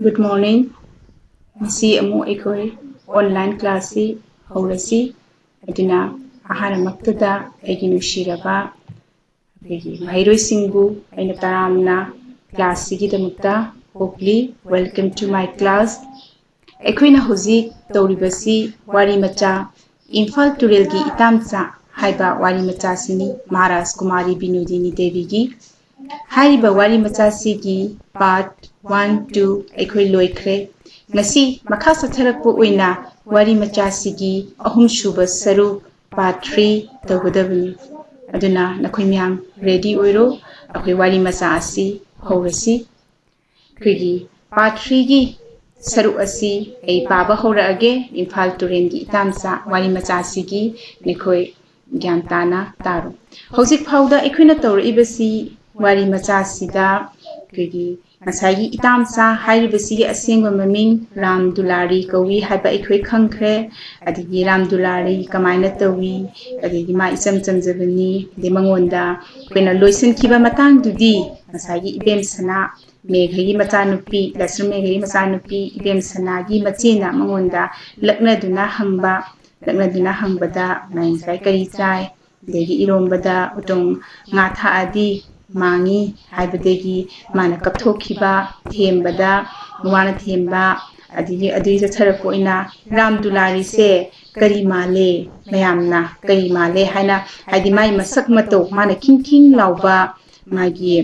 Good morning. Masi amu ekoi online class si haurasi aduna ahana maktada egi nushiraba egi mairoi singbu aina taramna class sigi damukta hopefully welcome to my class. Ekoina hoji tawribasi wari macha Imphal Turelgi itamcha haiba wari macha sini Maharaj Kumari Binodini Devi gi haiba wari macha sigi part 1 2 ekoi loikre ngasi makha satharakpu oina wari macha sigi ahum shuba saru part 3 tawgadabni aduna nakhoi myam ready oiro akoi wari macha asi howrasi krigi part 3 gi saru asi ei paba hora age Imphal Turengi itamcha wari macha sigi nikhoi gyantana taro hojik phauda ekoina tawr ibasi wari macha sida krigi masagi itamcha hairibasi asengwa maming Ram Dulari kawi haiba ekhoi khangkhre adigi Ram Dulari kamaina tawi adigi ma isam chamjabani de mangonda koina loisan khiba matang dudi masagi ibem sana meghagi machanupi lasru meghagi machanupi ibem sanagi machina mangonda laknaduna hangbada mai sai kari chai degi irombada utong nga thaadi mangi haibadegi mana kapthokhiba thembada wana themba adigi chatharapo ina Ram Dulari se kari male mayamna kari male haina haidi mai masak mato mana king lauba magi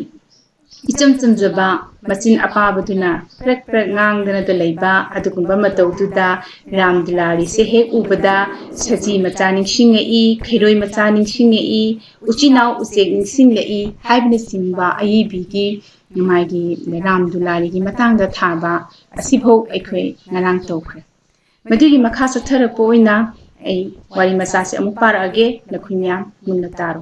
icham chamjaba machin apabaduna prek ngangdana da leiba adugumba mataududa Ram Dulari se hek ubada saji macha ningsingei khairoi macha ningsingei uchinau uchek ningsingei haibne simba ayibigi magi Ram Dulari gi matangda thaba asibhau ekhoi ngarang tawkhre madugi makha satharapo oina ei wari macha se amu parage lakhunya munna taro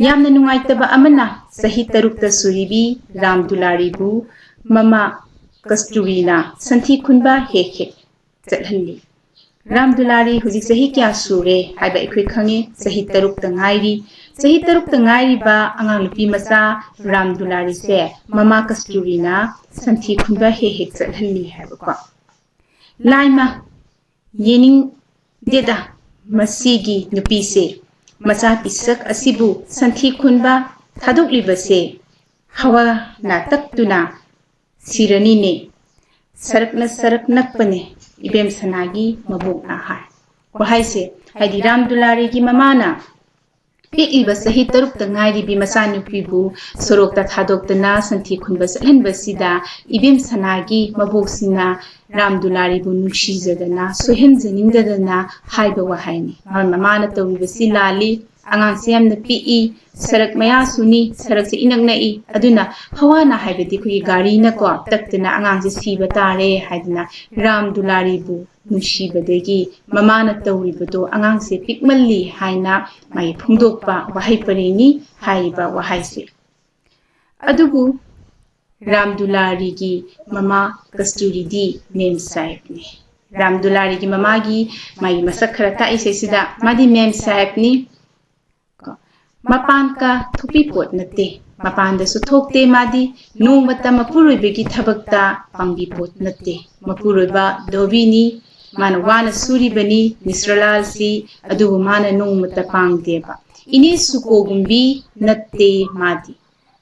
yamna nungaitaba amana sahi tarukta suribi Ram Dulari bu mama Kasturina santhi khunba hek chathalli Ram Dulari hujik sahi kya sure haiba ekhoi khange sahi tarukta ngairi ba angang lupi macha Ram Dulari se mama Kasturina santhi khunba hek chathalli haiba ko laima yening deda masigi nupi se macha pisak asibu santhi khunba thadukliba hawa na taktuna sirani ne sarak nakpane ibem sanagi mabuk na hai wahai se haidi Ram Dulari gi mamana pikiba sahi taruk ta ngairi bi macha nupibu sorokta thadokna santhi khunba salhanbasida ibem sanagi mabuk sina Ram Dulari bu nushijadana sohenjaningdadana haiba wahaini mamana tawibasi lali angang siam na pi sarak maya suni sarak se inagnai aduna hawana haibadi kui gari na ko taktana angang se siba tare haidina Ram Dulari bu nushibadegi mamana tawibado angang se pikmalli haina mai phungdokpa wahai pareni haiba wahai se adubu Ram Dulari gi mama Kasturi di mem sahib ni Ram Dulari gi mama gi mai masak khara ta ise sida madi mem sahib ni mapan ka thupi pot nate mapan da su thokte madi no mata mapuroi begi thabakta pangbi pot nate mapuroi ba dobini mana wana suri bani Misralal si adu mana no mata pangde ba ini suko gumbi nate madi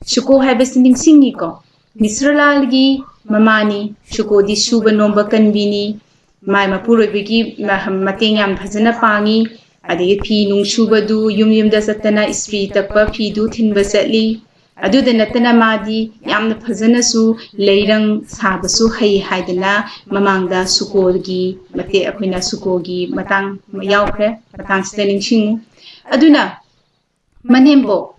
suko haibas ningsingi ko Misralal gi mamani suko di suba nomba kanbini mai mapuroi begi mateng yam phajana pangi adegi phi nung shubadu yumda satana istri takpa phi du thinba satli aduda natana madi yamna phajana su leirang sabasu hai haidana mamangda sukogi mate akhoina sukogi matang yaukre matang staningsing aduna manembo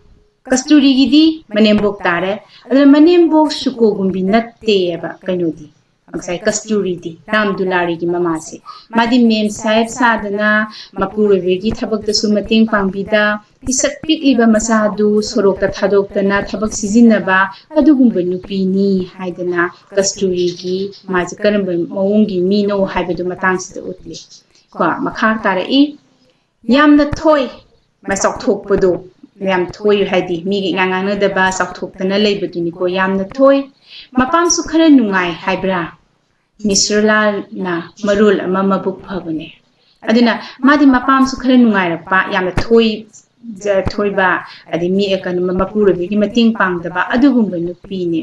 Kasturi gi di manembok tare aduna manembok sukogumbi natte aba kainodi angsai Kasturi di Ram Dulari gi mama se madi mem sahib sadana mapurwegi thabak da sumating pangbida pisak pikliba masadu sorokta thadokta thabak sizinaba adugumba nupini haidana Kasturi gi maji karamba mawongi mino haibadu matang sida utli ko makhar tare i yamna thoi masok thokpado yam thoi haidi mi gi ngang da ba sak thok tana lei baduni ko yam na thoi mapam su khara nungai haibra Misrala na marul ama mabuk phabane aduna madi mapam su khara nungai ra pa yam thoi thoi ba adi mi ekan mapuro bi gi mating pang da ba adugumba nupi ne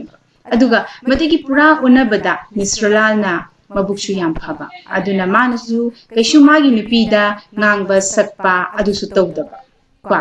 aduga matigi pura onabada Misrala na mabuksu yam phaba aduna manasu kaishu magi nupi da ngangba sakpa adusu tawdaba kwa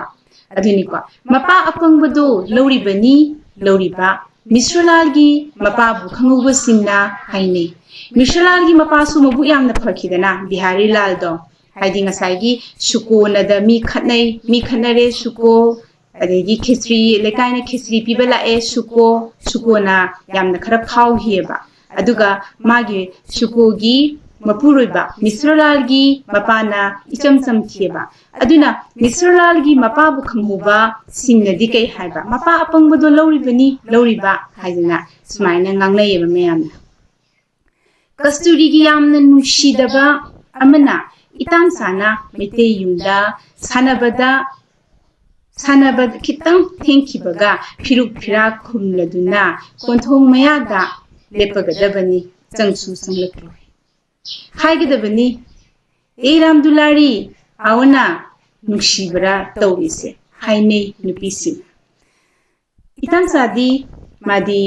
aduni kwa mapa apangbado lawribani lawriba Misralgi mapa bu khanguba singna haine Misralgi mapa su mabu yamna phakidana Bihari Lal do haidi ngasai suko na da mi khatnare suko adegi khitri lekaina khitri pibala e suko na yamna khara phau hieba aduga magi suko gi mapuroiba Misralgi mapana icham cham thieba aduna Misralgi mapa bu khanghuba singna di kai haiba mapa apangbodo lawriba haidina smaina ngangnayeba mayamna Kasturi gi yamna nushidaba amana itam sana mete yumda sanabad kitang thenkibaga phiruk phira khumladuna konthong mayada lepagadabani changsu sanglakro haigidabani Ramdulari awana nushibra tawise haine nupisi itam sadi madi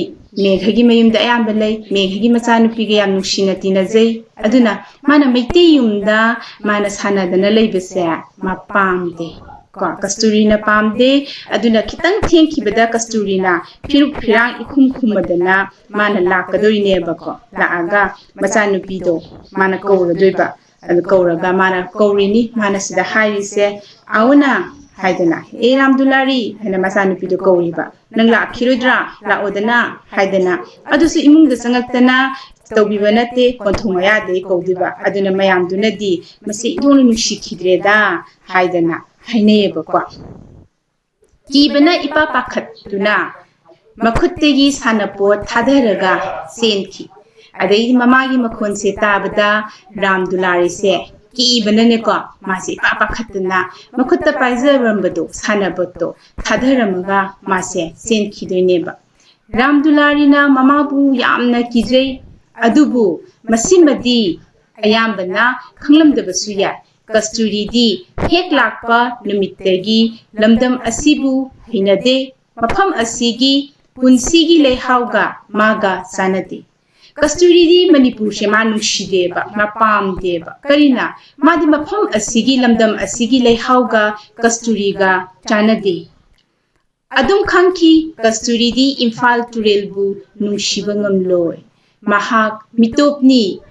meghagi mayumda ayamba lay meghagi macha nupiga yam nushina tinajai aduna mana mete yumda mana sanadana laybase ma pamde ko Kasturina pamde aduna kitang thenki bada Kasturina phiruk phirang ikhum khumadana mana lakadoi neba ko laaga macha nupido mana kawradoiba adu kawraga mana kawrini mana sida hairise auna haidana Ramdulari hena macha nupido kawriba nang la khirodra la odana haidana adusu imungda sangaktana tawbiba nate konthomaya de kawdiba aduna mayamduna di masi idonu nushikidreda haidana hainayeba kwa kibana ipa pakhatuna makhuttegi sanapot thadaraga senki adai mamagi makhon se tabada Ramdulari se kibana ne ko masi ipa pakhatuna makhutta paizarambado sanaboto thadharamaga mase senki doineba Ramdulari na mamabu yamna kijai adubu masimadi ayambana khanglamdabasu ya Kasturi di hek lakpa numittagi lamdam asibu hinade mafam asigi punsigi leihauga maga sanade Kasturi di Manipur shema nushideba mapamdeba karina madi mafam asigi lamdam asigi leihauga Kasturiga chanade adum khangki Kasturi di Imphal turelbu nungshiba ngamloi mahak mitopni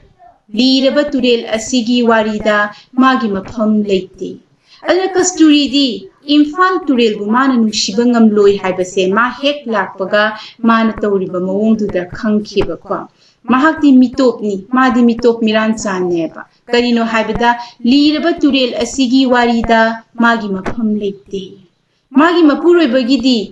Liraba turel asigi warida magi mafam leite aduna Kasturi di Imphal turel bu mana nungshiba ngamloi haibase ma hek lakpaga mana tawriba mawongduda khangkhiba ko mahakti mitopni madi mitop miran chaneba karino haibada liraba turel asigi warida magi mafam leite magi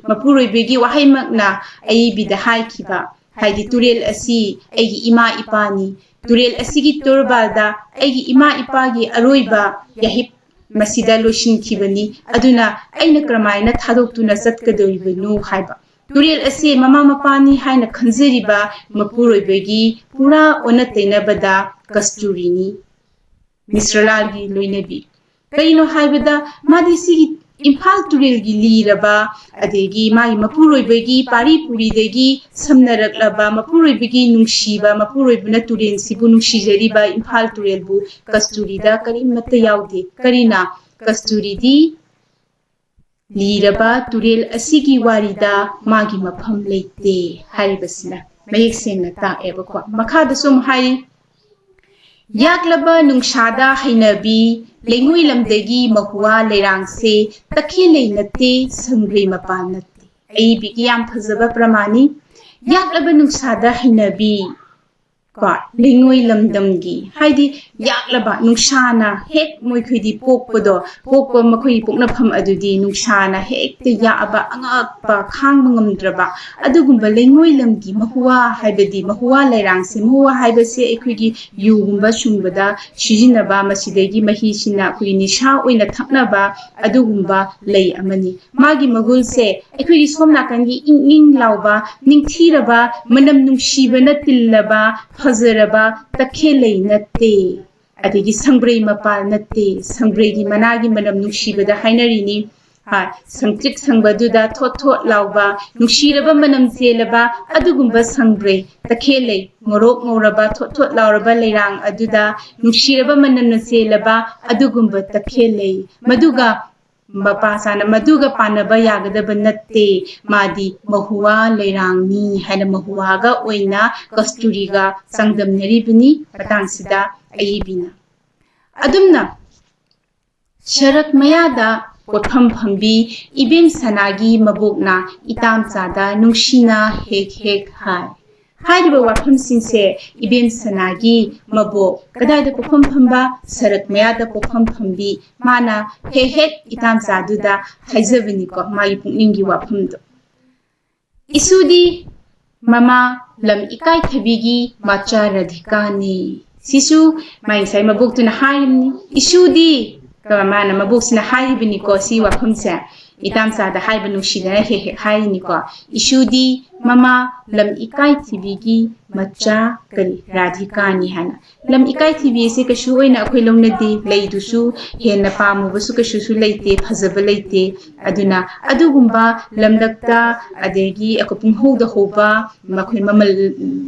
mapuroibagi wahaimakna aibida haikhiba haidi turel asi aigi ima ipani turel asigi torbalda aigi ima ipagi aroiba yahip masida loshin khibani aduna aina kramaina thadoktuna chatkadoribanu haiba turel asi mama mapani haina khanjariba mapuroibagi pura onatainabada Kasturini Misralagi loinabi kaino haibada madi sigi Imphal turel gi liraba adegi magi mapuroibagi pari puridagi samnaraklaba mapuroibagi nungshiba mapuroibuna turen sibu nungshijariba Imphal turel bu Kasturida karimata yaude karina Kasturi di liraba turel asigi warida magi mafam leite haribasina mayek sengna taeba ko makhada sum hai yaklaba nungshada hainabi lengui lamdagi mahua leirangse takhi leinate sangre mapanate ai bigi yam phajaba pramani yaklaba nungsada hainabi ko lingoi lamdamgi haidi yaklaba nungsana hek moi khidi pokpodo pokpa makhoi pokna pham adudi nungsana hek te yaaba angakpa khang ngamdraba adugumba lingoi lamgi mahuwa haibadi mahuwa lairangse mahuwa haibase ekhigi yugumba shumbada shijinaba masidegi mahisina khoi nisha oina thaknaba adugumba lei amani magi magulse ekhigi somna kangi ing lauba ningthiraba manam nungshiba na tillaba fazaraba takhelei natte adigi sangrei mapal natte sangrei gi managi manam nungshibada hainarini ha sangtrik sangbaduda thot thot lauba nungshiraba manam selaba adugumba sangrei takhelei ngorok ngoraba thot thot lauraba leirang aduda nungshiraba manam selaba adugumba takhelei maduga mapasana maduga panaba yagadaba natte madi mahuwa leirangni haina mahuwaga oina kasturiga sangdamnaribini patangsida ayibina adumna sharak mayada potpham phambi ibem sanagi mabokna itamchada nungshina hek hek hai hairiba wafam singse ibem sanagi mabok kadaida pokham phamba sarak mayada pokham phambi mana he hek itamchaduda haijabani ko mai pukningi wafamdo isudi mama lam ikai thabigi macha radhikani sisu mai sai mabok tuna haimni isudi ka mana mabok sina haibini ko si wafamse itamchada haiba nungshidana he he haini ko isudi mama lam ikai tibigi macha kali radhikani hana lam ikai tibi se ka shu oina akhoi longnadi leidusu henna pamu basu ka shu su leite phajaba leite aduna adugumba lamlakta adegi akapung hoda hoba makhoi mamal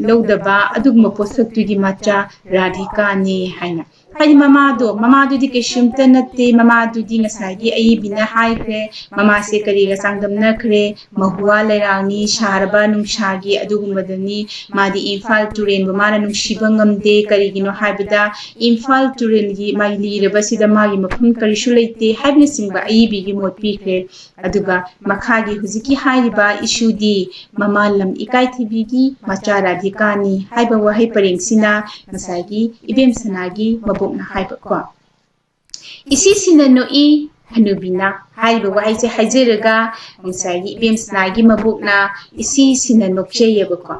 lodaba adugumba posak tugi macha radhikani haina haidi mamadu di keshumta natte mamadu di ngasagi ayibina haikre mama se kariga sangdamna khre mahuwa lairangni sharaba nungshagi adugumbadani madi imphal turen bamana nungshiba ngamde karigino haibada imphal turen gi magi liraba sida magi maphum karishu leite haibna singba ayibi gi motpi khre aduga makhagi huziki hairiba ishudi mama lam ikai thibigi macha radhikani haiba wahai parengsina ngasagi ibem sanagi mabokna haiba ko isi sina noi hanubina haiba wahai haijeraga ngasagi ibem sanagi mabokna isi sina nokche yebako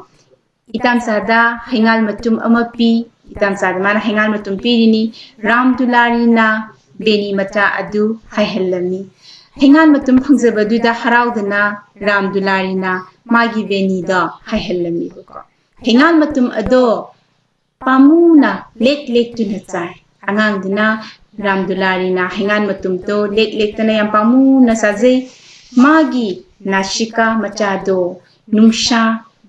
itamsada hengal matum amapi itamsada mana hengal matum pirini ramdularina beni mata adu haihallami hengal matum phangzabaduda haraudana ramdularina magi beni da haihallami ko hengal matum ado pamuna lek lek tuna chai angangduna ramdularina hengal matum to lek lek tana yam pamuna sajai magi nashika machado nungsha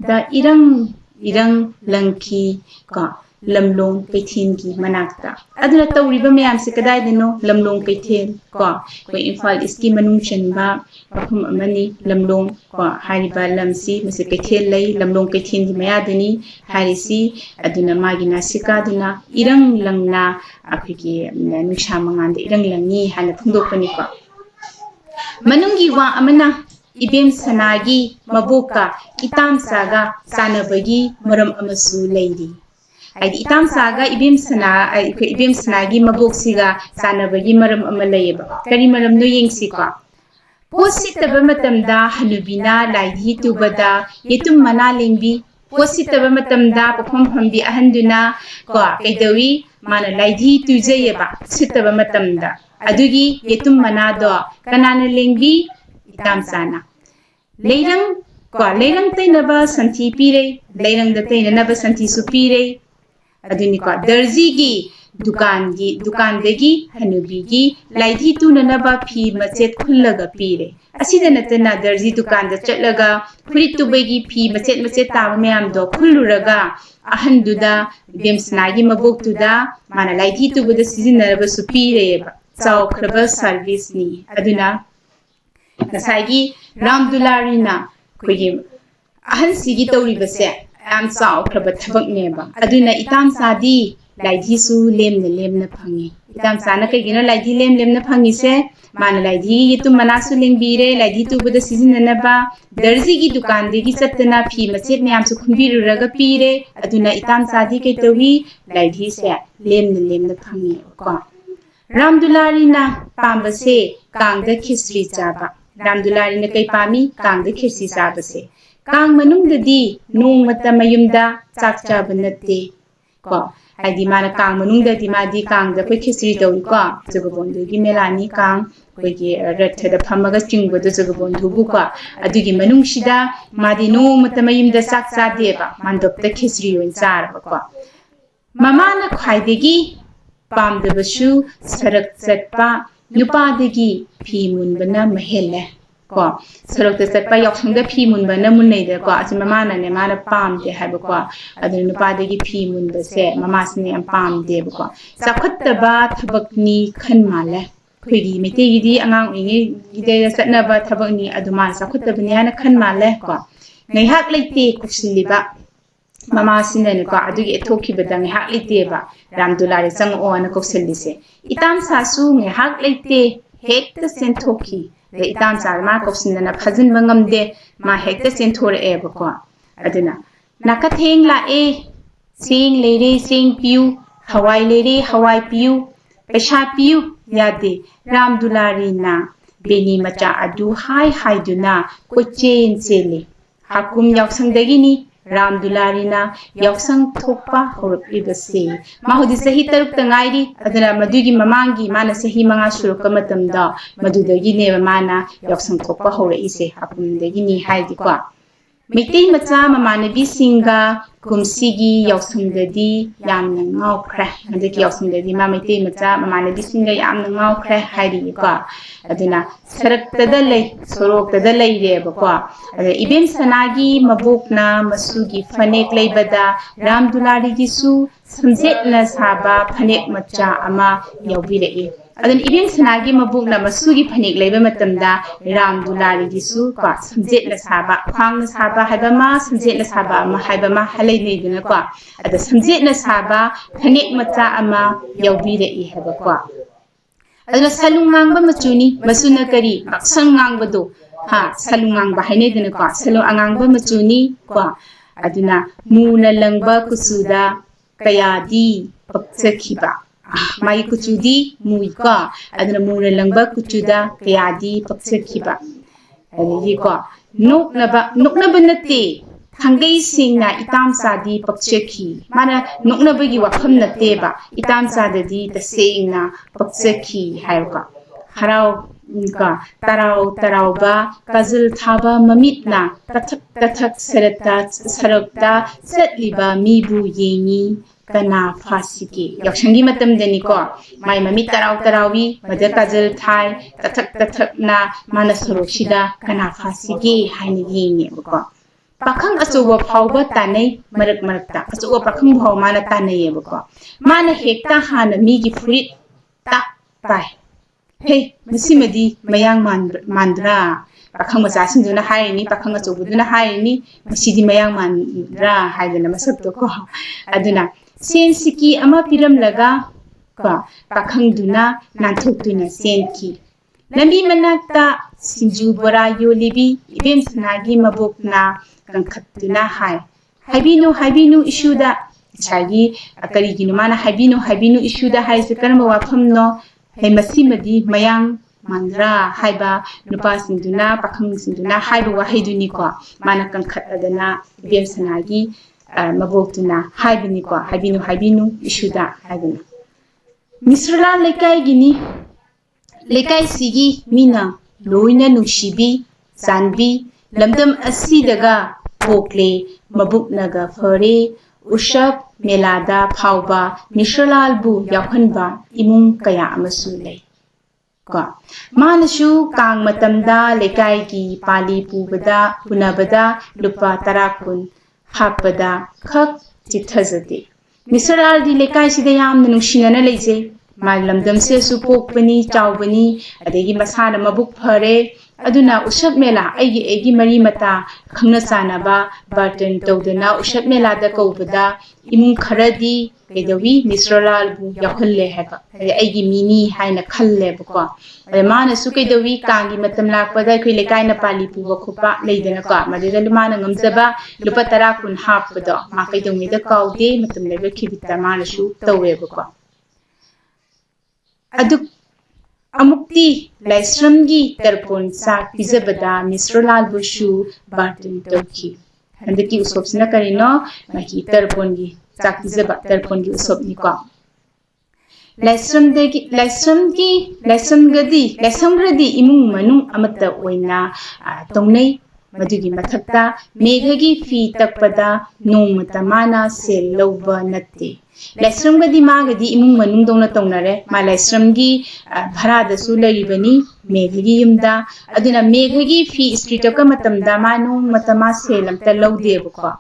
da irang langki ka lamlong kaithen ki manakta aduna tawriba mayam se kadai deno lamlong kaithen ko imphal iski manung chenba pakhum amani lamlong ko hariba lamsi mase kaithen lei lamlong kaithen di mayadani harisi aduna magina sikaduna irang langna akhigi nusha manganda irang langni hana phungdokani ko manungi wa amana ibem sanagi maboka itamsaga sanabagi maram amasu leidi haidi itamsaga ibem sanagi maboksiga sanabagi maram amaleyeba kari maram no yengsi ko positaba matamda hanubina laidi tubada yetum mana lengbi positaba matamda pakhom phambi ahanduna ko kaidawi mana laidi tujayeba sitaba matamda adugi yetum mana do kanana lengbi itamsana leirang tainaba santi pire leirang da tainaba santi su pire aduni ko darji dukan degi hanubigi laidi tunanaba phi machet khullaga pire asida natana darji dukan da chatlaga furit tubegi phi machet taba mayam do khulluraga ahanduda bemsnagi maboktuda mana laidi tubuda sizinaraba su pire chaw khraba service ni aduna nasagi ramdularina kogi ahansigi tawribase am chaw khraba thabak neba aduna itam sadi laidi su lemna phangi इताम Sana कईगिनो लाइधी lame Lemna फंगिसे माना लाइधी ये मनासु लेंबीरे लाइधी तुबदा सिजिननबा दर्जी की दुकान देगी चत्तना फी मचेत ma'am सु खुंबीरुरगा पीरे अदुना इताम सादी कईतवी लाइधी से Lemna fungi को रामदुलारी ना पांबसे कांगदा खिचड़ी चाबा रामदुलारी ने कई पामी कांगदा खिचड़ी चाबसे कांग मनुंगददी नोंग मता मयुमदा चाक चाबा नत्ते को हाइदी माना कांग मनुंगददी मादी कांगदा कोई खिचड़ी तौई को जगबोंदुगी मेलानी कांग कोई रथदा फमगा चिंगबदो जगबोंदुबु को अदुगी मनुंगसिदा मादी नोंग मता मयुमदा चाक चादेबा मांदोपता खिचड़ी ओइन चारबा को ममाना ख्वाइदेगी पामदबसु सरक चटपा नुपादगी फी मुनबना महेले को सरक चटपा यौसंग फी मुनबना मुनैदे को असि ममाना ने माना पामदे हाइबो को अदु नुपादगी फी मुनबसे ममासने यम पामदे को सखत्तबा थबकनी खन माले खुइगी मितेगिदी अंगांग इंगे इदे सतनबा थबकनी अदुमा सखत्तबनी हाना खन माले को नैहाक लेते कुसिलिबा ममा सिने को अदुगी एथोखिबदा नैहाक लेतेबा रामदुलारी चंगओना कौसलिसे इताम सासु नैहाक लेते हेक्ता सेंथोखी इताम सा मा कौसनना फजन बंगमदे मा हेक्ता सेंथोरएबको अदुना नाकथेंग लाए सेंग लेरे सेंग पियु हवाई लेरे हवाई पियु पैसा पियु यादे रामदुलारी ना बेनी मचा अदु हाय हायदुना कोचेन चेले हाकुम यावसंगदगिनी रामदुलारी ना यावसंग थोपा होरक्लिबसे माहुदी सही तरुक तंगाइरी अदना मदुगी ममांगी माना सही मंगा सुरुक मतमदा मदुदगी ने माना यावसंग थोपा होरइसे हाकुमदगी नि हाइदी को मिते मचा ममानबी सिंगा कुमसिगी यावसंगददी यामना ngaukre मदगी यावसंगददी मा मिते मचा ममानबी सिंगा यामना ngaukre हाइदी को अदना सरक्तदा लै सोरोक्तदा लैरेबको अदे इबेम सनागी मबोकना मसुगी फनेक लैबदा रामदुलारी गिसु समजेतना साबा फनेक मचा अमा यावबिरए अदन इबेम सनागी मबोकना मसुगी फनेक लैबा मतमदा रामदुलारी गिसु को समजेतना साबा ख्वांगना साबा हाइबमा समजेतना साबा अमा हाइबमा हलैनेदना को अदा समजेतना साबा फनेक मचा अमा यावबिरए हाइबको अदना सलुंगांगबा मचुनी मसुना करी संगांगबदो हा सलुंगांगबा हाइनेदना को सलु अंगांगबा मचुनी को अदना मुना लंगबा कुसुदा कयादी पक्चखिबा माई कुचुदी मुई को अदना मुना लंगबा कुचुदा कयादी पक्चखिबा अदगी को नोकनबा नते थांगई सिंगना इताम सादी पक्चखी माना नोकनबगी वफम नतेबा इताम साददी तसेंगना पक्चखी हायका हराव का तरावबा काजल थाबा ममितना तथक सरकता चटलिबा मीबु येंगी कना फासिके यक्षंगी मतमदनी को माई ममी तरावी मद काजल थाई तथक ना माना सरोक्षिदा कना फासिके हाइने येंगे को पाखंग अचौबा फावबा तानै मरक मरकता अचौबा पाखंग भाव माना तानैयेबको माना हेक्ता हाना मीगी फुरित ता पाय हे मसिमदी मयांग मांद्रा पाखंग मचासिंदुना हायनी पाखंग अचौबदुना हायनी मसिदी मयांग मांद्रा हायदना मसक्तो को अदुना सेंसिकी अमा पिरमलगा को पाखंगदुना नांथोक्तुना सेंकी लंबी मनाक्ता सिंजू बोरा योलिबी इबेम सनागी मबोकना कंखत्तुना हाइबिनु इशुदा छागी करिगिनु माना हाइबिनु इशुदा हाइसे करम वाफमनो हे मसिमदी मयांग मांद्रा हाइबा नुपासिंदुना पाखंगसिंदुना हाइबा वाहिदुनी को माना कंखत्तदना इबेम सनागी मबोकतुना हाइबिनी को हाइबिनु इशुदा हाइबना मिश्रला लेकाइगिनी लेकाई सिगी मीना लोइना नुशिबी जानबी लमदम असीदगा पोकले मबुकनगा फरे उशब मेलादा फावबा मिश्रलालबु यावहनबा इमुंग कया अमसु लई को मानसु कांग मतमदा लेकाईगी पाली पुबदा पुनबदा लुपा तराकुन हापदा खक चिथजदे मिश्रलालदी लेकाईसिदा यामना नुशिनना लैजे मालमदम से सुपोकपनी चावबनी अदेगी मसाना मबुक फरे aduna usak mela aigi mari mata khangna sanaba barten tawdana usak mela da kawbada imung kharadi kaidawi Misralal bu yahulle heba aigi mini haina khalle bako mana su kaidawi kangi matam lakpada koi lekai na pali puwa khopa leidana ka madida mana ngamjaba lupa tara kun hapado ma kaidawmi da kawde matam leba khibita mana su tawe bako aduk amukti laisramgi tarpon sak pizabada Misralal bushu barten tawki handaki usopsina karino maki tarpongi sak pizaba tarpongi usopni ko laisamgradi imung manung amata oina tongnai madugi mathakta meghagi fi takpada nongmata mana sel lawba natte laisramgadi magadi imung manung dongna tongnare ma laisramgi bharada su laribani meghagi yumda aduna meghagi fi streetaka matamda manung matama selamta lawdebako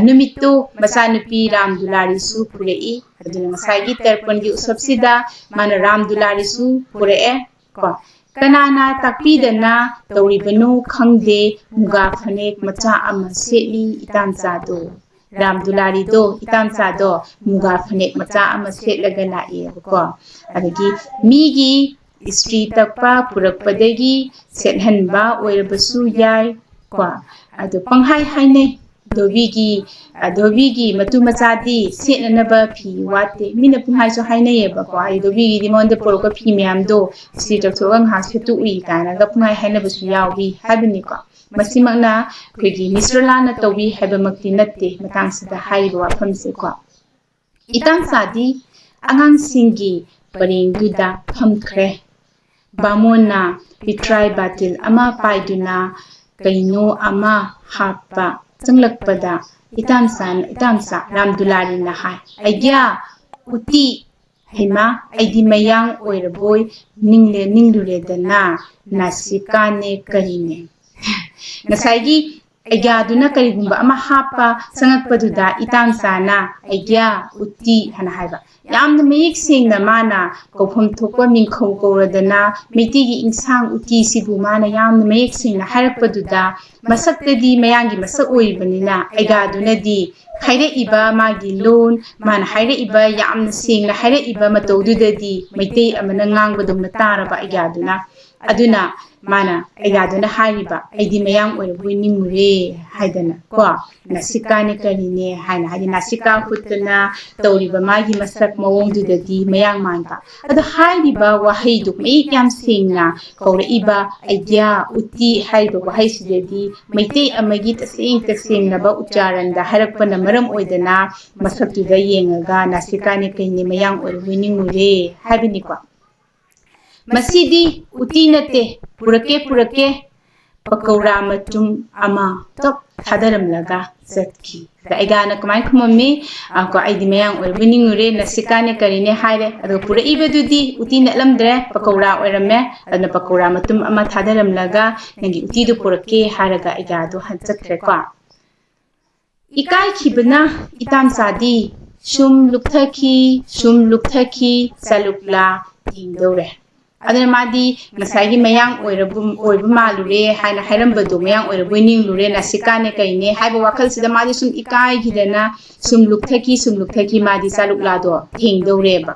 numitto masanupi Ramdulari su purei aduna masagi tarpangi usapsida mana Ramdulari su puree ko kanana takpidana tawribanu khangde muga phanek macha ama seli itamcha do Ramdulari do itamcha do muga phanek macha ama setlaga lae ko adagi migi street takpa purakpadagi sethanba oirabasu yai ko adu panghai haine Dobigi matu machadi setnanaba phi wate mina punghai so hainayeba ko ai dobigi di monde poroka phi myam do street of thogang ha setu ui kana ga punghai hainaba su yawi habini ko masimangna koigi Misralana tawi habamakti natte matang sida haiba wafam se ko itang sadi angang singi parengduda phamkhre bamona pitrai batil ama paiduna kaino ama hapa changlakpada itamsa Ramdulari na hai aigya uti hima aidi mayang oiraboi ninglure dana nasikane karine nasaigi aigya duna karigumba ama hapa changakpaduda itamsa na aigya uti hana haiba yamna mayik singna mana kofam thokwa mingkhau koradana mitigi insang uti sibu mana yamna mayik singna harakpaduda masaktadi mayangi masak oibanina aiga dunadi haire iba magi lon mana haire iba yamna singna haire iba matodudadi maitei amana ngangbadumna taraba aiga duna aduna mana aiga duna hariba aidi mayang oirabui nimure haidana ko nasikane karine haina hadi nasika hutna tawriba magi masak mawongdudadi mayang manba adu hariba wahaidu mai yam singna kawra iba aigya uti haiba wahai sidadi maitei amagi tasing naba ucharanda harakpana maram oidana masaktuda yengaga nasikane karine mayang oirabui nimure habini ko masidi uti nate purake pakawra matum ama top thadaramlaga zatki aigana kamai khumami ko aidi mayang orbiningure nasikane karine haire ado pura ibadudi uti nalamdre pakawra oirame adna pakawra matum ama thadaramlaga nangi uti do purake haraga aiga do hanchakre ko ikai khibna itam sadi sum lukthaki salukla tingdore adana madi nasagi mayang oibu malure haina hairambado mayang oibu ninglure nasikane kaine haiba wakal sida madi sum ikai gidana sum lukthaki madi saluklado thengdoreba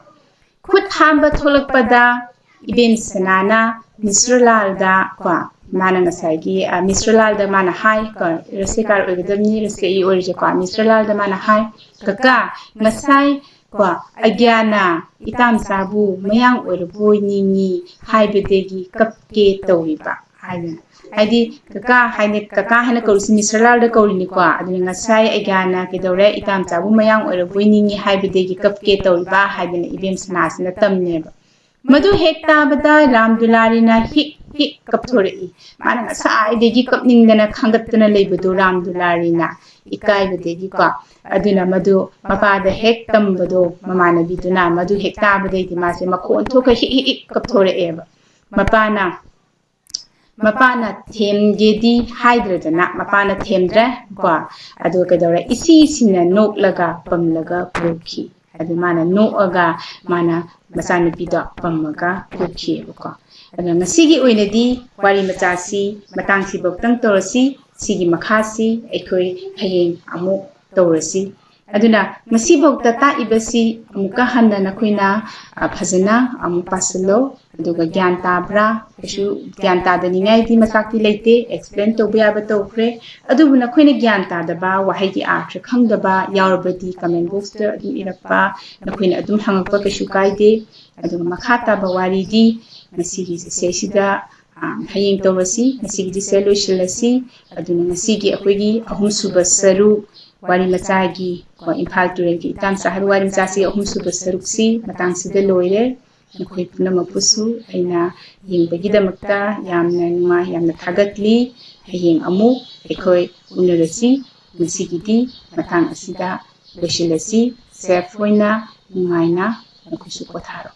khut hamba tholakpada ibem sanana Misralal da kwa mana nasagi Misralal da mana hai ka rasikar oigadamni raskai orije kwa Misralal da mana hai kaka ngasai kwa agyana itam sabu mayang oiraboi nini haibedegi kapke tawiba haidi kaka hana kausi Misralal da kaurini kwa aduni ngasai agyana kedore itam sabu mayang oiraboi nini haibedegi kapke tawiba haidina ibem sanasina tamneba madu hekta bada Ramdulari na hik kapthorei mana ngasai degi kapningdana khangatna leibadu Ramdulari na ikai bedegi kwa aduna madu mapada hek tambado mamana biduna madu hek tabadei mase makhon thoka hik kapthoreba mapana themgedi haidradana mapana themdra kwa adu kadora isi sina noklaga pamlaga purukhi adu mana noaga mana masanupi da pamaga purukhi ko ꯑꯗꯨꯅ ꯉꯁꯤꯒꯤ ꯑꯣꯏꯅꯗꯤ ꯋꯥꯔꯤ ꯃꯆꯥꯁꯤ ꯃꯇꯥꯡꯁꯤꯐꯧꯇꯪ ꯇꯧꯔꯁꯤ ꯁꯤꯒꯤ ꯃꯈꯥꯁꯤ ꯑꯩꯈꯣꯏ ꯍꯌꯦꯡ ꯑꯃꯨꯛ ꯇꯧꯔꯁꯤ ꯑꯗꯨꯅ ꯉꯁꯤꯐꯧꯇ ꯇꯥꯛꯏꯕꯁꯤ ꯑꯃꯨꯛꯀ ꯍꯟꯅ ꯅꯈꯣꯏꯅ ꯐꯖꯅ ꯑꯃꯨꯛ ꯄꯥꯁꯤꯜꯂꯣ ꯑꯗꯨꯒ ꯒ꯭ꯌꯥꯟ ꯇꯥꯕ꯭ꯔꯥ ꯀꯩꯁꯨ ꯒ꯭ꯌꯥꯟ ꯇꯥꯗꯅꯤꯡꯉꯥꯏꯗꯤ ꯃꯆꯥꯛꯇꯤ ꯂꯩꯇꯦ ꯑꯦꯛꯁꯄ꯭ꯂꯦꯟ ꯇꯧꯕ ꯌꯥꯕ ꯇꯧꯈ꯭ꯔꯦ ꯑꯗꯨꯕꯨ ꯅꯈꯣꯏꯅ ꯒ꯭ꯌꯥꯟ ꯇꯥꯗꯕ ꯋꯥꯍꯩꯒꯤ ꯑꯥꯔꯊ ꯈꯪꯗꯕ ꯌꯥꯎꯔꯕꯗꯤ ꯀꯃꯦꯟ ꯕꯣꯛꯁꯇ ꯑꯗꯨꯝ ꯏꯔꯛꯄ ꯅꯈꯣꯏꯅ ꯑꯗꯨꯝ ꯍꯪꯉꯛꯄ ꯀꯩꯁꯨ ꯀꯥꯏꯗꯦ ꯑꯗꯨꯒ ꯃꯈꯥ ꯇꯥꯕ ꯋꯥꯔꯤꯗꯤ ꯉꯁꯤꯒꯤ ꯁꯤꯗ ꯍꯌꯦꯡ ꯇꯧꯔꯁꯤ ꯉꯁꯤꯒꯤꯗꯤ ꯁꯦ ꯂꯣꯏꯁꯤꯜꯂꯁꯤ ꯑꯗꯨꯅ ꯉꯁꯤꯒꯤ ꯑꯩꯈꯣꯏꯒꯤ ꯑꯍꯨꯝꯁꯨꯕ ꯁꯔꯨꯛ ꯋꯥꯔꯤ ꯃꯆꯥꯒꯤ ꯏꯝꯐꯥꯜ ꯇꯨꯔꯦꯜꯒꯤ ꯏꯇꯥꯡꯆꯥ ꯍꯥꯏꯕ ꯋꯥꯔꯤ ꯃꯆꯥꯁꯤ ꯑꯍꯨꯝꯁꯨꯕ ꯁꯔꯨꯛꯁꯤ ꯃꯇꯥꯡꯁꯤꯗ ꯂꯣꯏꯔꯦ ꯅꯈꯣꯏ ꯄꯨꯝꯅꯃꯛꯄꯨꯁꯨ ꯑꯩꯅ ꯌꯦꯡꯕꯒꯤꯗꯃꯛꯇ ꯌꯥꯝꯅ ꯅꯨꯡꯉꯥꯏ ꯌꯥꯝꯅ ꯊꯥꯒꯠꯂꯤ ꯍꯌꯦꯡ ꯑꯃꯨꯛ ꯑꯩꯈꯣꯏ ꯎꯅꯔꯁꯤ ꯉꯁꯤꯒꯤꯗꯤ ꯃꯇꯥꯡ ꯑꯁꯤꯗ ꯂꯣꯏꯁꯤꯜꯂꯁꯤ ꯁꯦꯐ ꯑꯣꯏꯅ ꯅꯨꯡꯉꯥꯏꯅ ꯅꯈꯣꯏꯁꯨ ꯄꯣꯊꯥꯔꯣ